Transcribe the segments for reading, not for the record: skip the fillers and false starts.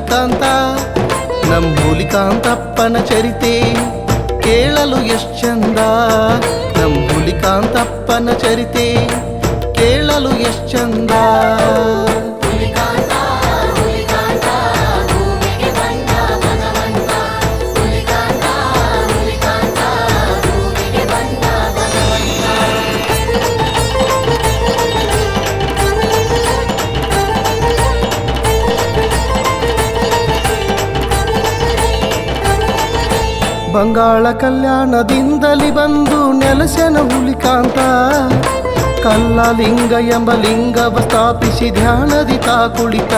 ಹುಲಿಕಾಂತ ನಮ್ ಹುಲಿಕಾಂತಪ್ಪನ ಚರಿತೆ ಕೇಳಲು ಎಷ್ಟ್ ಚಂದ. ನಮ್ ಹುಲಿಕಾಂತಪ್ಪನ ಚರಿತೆ ಕೇಳಲು ಎಷ್ಟ್ ಚಂದ. ಬಂಗಾಳ ಕಲ್ಯಾಣದಿಂದಲಿ ಬಂದು ನೆಲೆಸನ ಹುಲಿಕಾಂತ. ಕಲ್ಲಲಿಂಗ ಎಂಬ ಲಿಂಗವ ಸ್ಥಾಪಿಸಿ ಧ್ಯಾನದಿ ತಾ ಕುಳಿತ.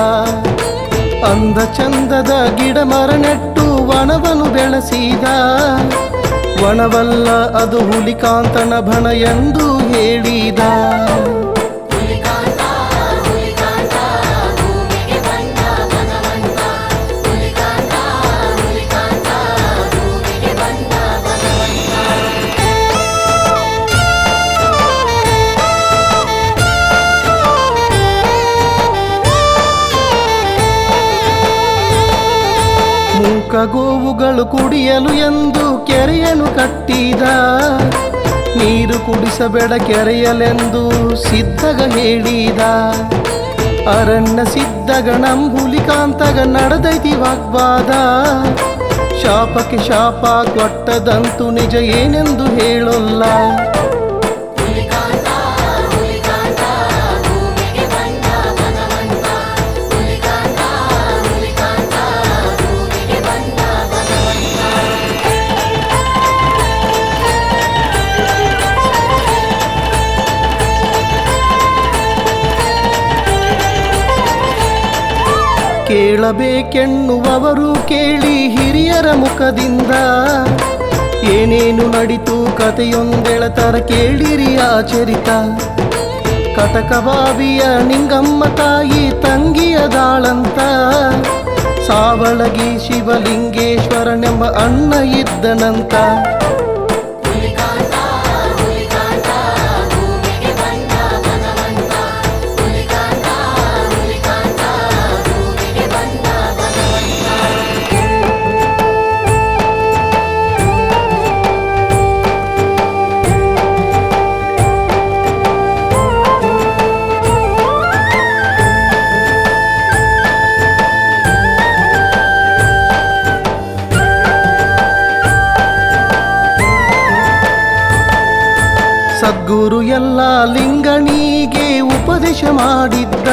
ಅಂದ ಚಂದದ ಗಿಡ ಮರ ನೆಟ್ಟು ವನವನ್ನು ಬೆಳೆಸಿದ. ವನವಲ್ಲ ಅದು ಹುಲಿಕಾಂತನ ಬಣ ಎಂದು ಹೇಳಿದ. ಗೋವುಗಳು ಕುಡಿಯಲು ಎಂದು ಕೆರೆಯನ್ನು ಕಟ್ಟಿದ. ನೀರು ಕುಡಿಸಬೇಡ ಕೆರೆಯಲೆಂದು ಸಿದ್ಧಗ ಹೇಳಿದ. ಅರಣ್ಯ ಸಿದ್ಧಗ ನಮ್ ಹುಲಿಕಾಂತಗ ನಡೆದೈತಿ ವಾಗ್ವಾದ. ಶಾಪಕ್ಕೆ ಶಾಪ ಕೊಟ್ಟದಂತೂ ನಿಜ ಏನೆಂದು ಹೇಳೋಲ್ಲ. ಕೇಳಬೇಕೆನ್ನುವವರು ಕೇಳಿ ಹಿರಿಯರ ಮುಖದಿಂದ. ಏನೇನು ನಡಿತು ಕಥೆಯೊಂದೆಳತರ ಕೇಳಿರಿ ಆಚರಿತ. ಕಟಕಬಾವಿಯ ನಿಂಗಮ್ಮ ತಾಯಿ ತಂಗಿಯದಾಳಂತ. ಸಾವಳಗಿ ಶಿವಲಿಂಗೇಶ್ವರನೆಂಬ ಅಣ್ಣ ಇದ್ದನಂತ. ಸದ್ಗುರು ಎಲ್ಲ ಲಿಂಗಣಿಗೆ ಉಪದೇಶ ಮಾಡಿದ್ದ.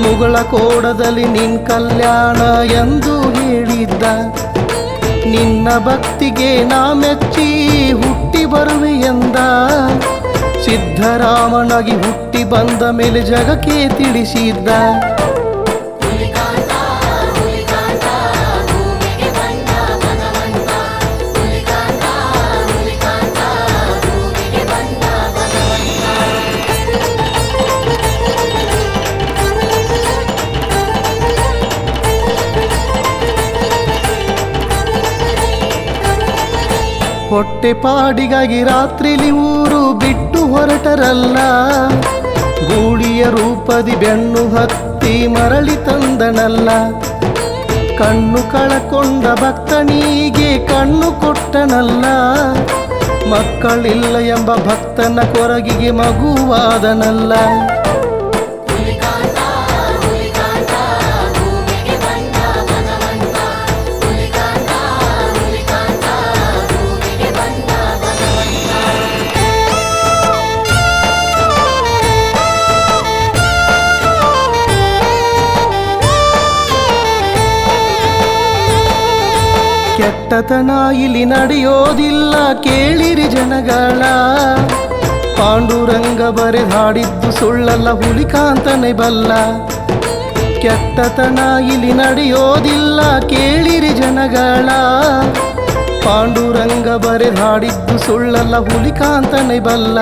ಮುಗಳ ಕೋಡದಲ್ಲಿ ನಿನ್ ಕಲ್ಯಾಣ ಎಂದು ಹೇಳಿದ್ದ. ನಿನ್ನ ಭಕ್ತಿಗೆ ನಾ ಮೆಚ್ಚಿ ಹುಟ್ಟಿ ಬರುವೆ ಎಂದ. ಸಿದ್ಧರಾಮನಾಗಿ ಹುಟ್ಟಿ ಬಂದ ಮೇಲೆ ಜಗಕ್ಕೆ ತಿಳಿಸಿದ್ದ. ಹೊಟ್ಟೆ ಪಾಡಿಗಾಗಿ ರಾತ್ರಿಲಿ ಊರು ಬಿಟ್ಟು ಹೊರಟರಲ್ಲ. ಗೂಳಿಯ ರೂಪದಿ ಬೆನ್ನು ಹತ್ತಿ ಮರಳಿ ತಂದನಲ್ಲ. ಕಣ್ಣು ಕಳಕೊಂಡ ಭಕ್ತನಿಗೆ ಕಣ್ಣು ಕೊಟ್ಟನಲ್ಲ. ಮಕ್ಕಳಿಲ್ಲ ಎಂಬ ಭಕ್ತನ ಕೊರಗಿಗೆ ಮಗುವಾದನಲ್ಲ. ಕೆಟ್ಟತನ ಇಲ್ಲಿ ನಡೆಯೋದಿಲ್ಲ ಕೇಳಿರಿ ಜನಗಳ. ಪಾಂಡುರಂಗ ಬರೆದಾಡಿದ್ದು ಸುಳ್ಳಲ್ಲ ಹುಲಿಕಾಂತನೇ ಬಲ್ಲ. ಕೆಟ್ಟತನ ಇಲ್ಲಿ ನಡೆಯೋದಿಲ್ಲ ಕೇಳಿರಿ ಜನಗಳ. ಪಾಂಡುರಂಗ ಬರೆದಾಡಿದ್ದು ಸುಳ್ಳಲ್ಲ ಹುಲಿಕಾಂತನೇ ಬಲ್ಲ.